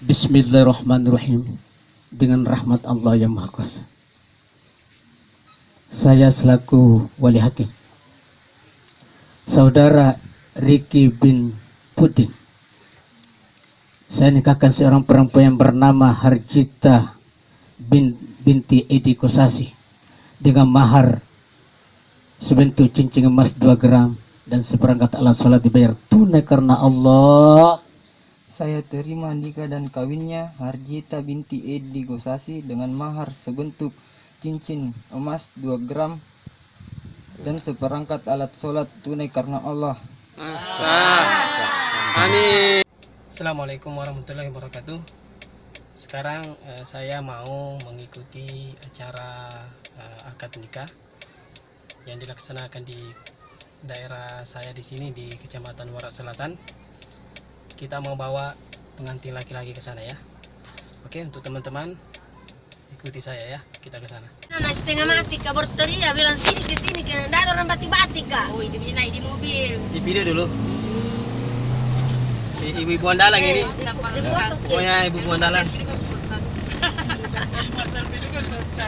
Bismillahirrahmanirrahim. Dengan rahmat Allah yang Maha Kuasa. Saya selaku wali hakim, saudara Ricky bin Pudin, saya nikahkan seorang perempuan yang bernama Harjita binti Edi Kosasi dengan mahar sebentuk cincin emas 2 gram dan seperangkat alat sholat dibayar tunai karena Allah. Saya terima nikah dan kawinnya Harjita binti Edi Gosasi dengan mahar sebentuk cincin emas 2 gram dan seperangkat alat sholat tunai karena Allah. Amin. Assalamualaikum warahmatullahi wabarakatuh. Sekarang saya mau mengikuti acara akad nikah yang dilaksanakan di daerah saya di sini di Kecamatan Warak Selatan. Kita mau bawa pengantin laki-laki ke sana ya. Oke, untuk teman-teman ikuti saya ya, kita ke sana. Nah, setengah mati kabur teriak bilang sini ke sini karena ada orang bati-bati kak. Oh, itu naik di mobil. Di video dulu. Ibu-ibu andalan ini. Pokoknya ibu andalan.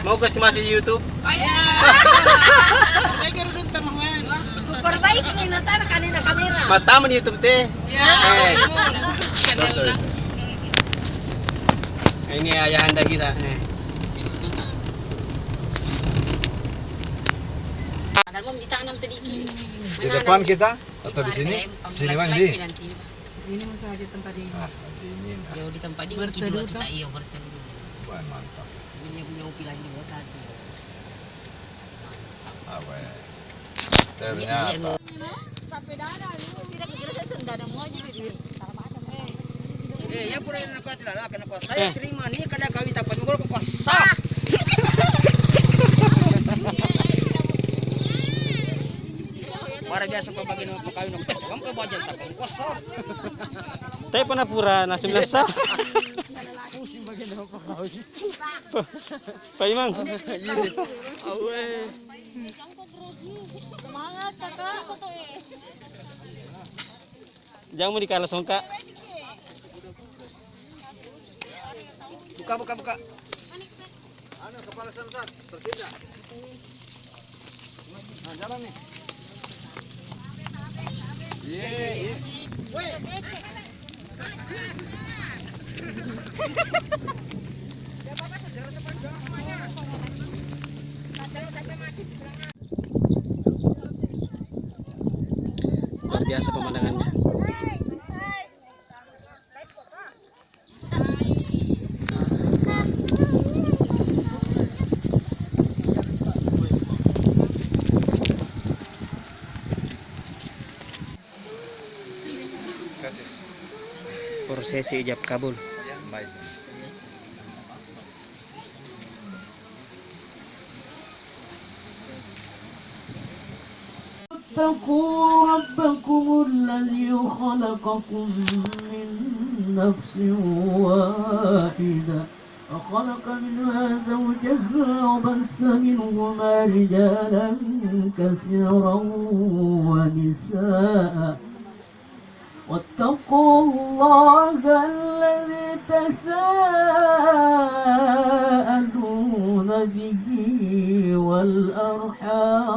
Mau kasih masih di YouTube? Oh ya. Perbaiki nih ntar kanina kamera. Mata di YouTube teh. Sorry. Ini ayah anda kita. Kalau mau ditanam sedikit. Di depan kita atau di sini? Sini mandi. Sini masa aja tempat ini. Dingin. Ya di tempat ini kedua kita iya berteduh. Wah, mantap. Ini punya pilihan juga satu. Apa ya? Ternyata. Sampai dada lu tidak kira saya ada mau aja gitu. Ya pura nak kuat lah kenapa saya terima nih kada kawin dapat ngor kuasa. Para biasa pabagin mo kawin ng pagkawin ko bajan tapos kuasa. Tayo pa na pura na simlasa. Pusing bagian ng pagkawin. Paimang. Awe. Semangat kakak. Jangan mau dikalah songka. Buka. Ano kepala samsat tertindak. Nah, jalan nih. Iya. Luar biasa pemandangannya. Prosesi ijab kabul. Baik. اتقوا ربكم الذي خلقكم من نفس واحدة وخلق منها زوجها وبث منهما رجالا كثيرا ونساء واتقوا الله الذي تساءلون به والأرحام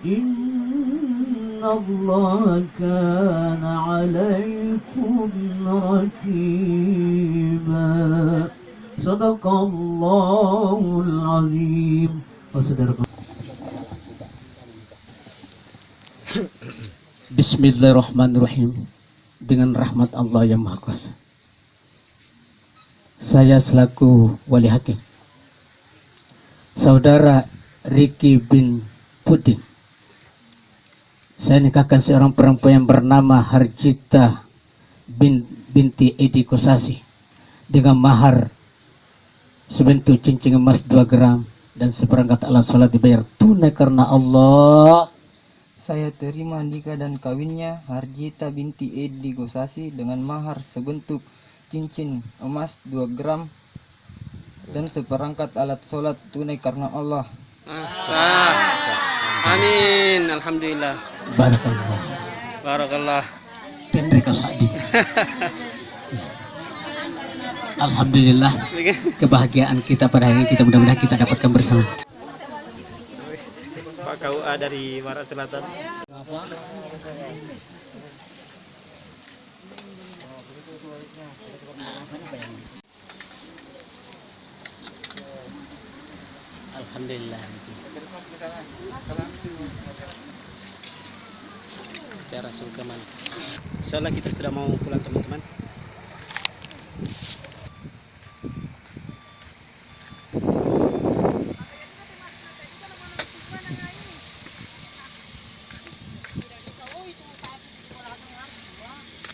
إن الله كان عليكم رقيبا صدق الله العظيم وصدق Bismillahirrahmanirrahim. Dengan rahmat Allah yang Maha Kuasa. Saya selaku wali hakim, saudara Ricky bin Pudin, saya nikahkan seorang perempuan yang bernama Harjita binti Edi Kosasi dengan mahar sebentuk cincin emas 2 gram dan seperangkat alat sholat dibayar tunai karena Allah. Saya terima nikah dan kawinnya Harjita binti Edi Gosasi dengan mahar sebentuk cincin emas 2 gram dan seperangkat alat sholat tunai karena Allah. Amin. Alhamdulillah. Barakallah. Barakallah. Ken reka sadi. Alhamdulillah, kebahagiaan kita pada hari ini kita mudah-mudahan kita dapatkan bersama. Pak KUA dari Barat Selatan. Alhamdulillah. Cara sungkeman. Insyaallah kita sudah mau pulang teman-teman.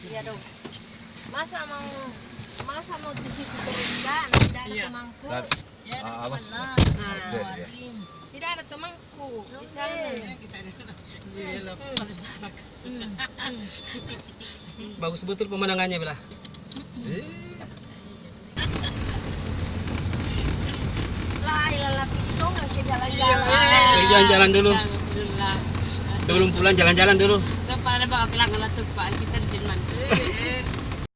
Iya dong. Masa mau di situ terus kan? Tidak ada temanku. Awas. Nah, tidak ada temanku di sana. Bagus betul pemandangannya Bella. Lah, ilah itu nggak ke jalan-jalan. Jalan-jalan dulu. Sebelum pulang jalan-jalan dulu. Para bawa kelang latuk Pak kita di Jerman.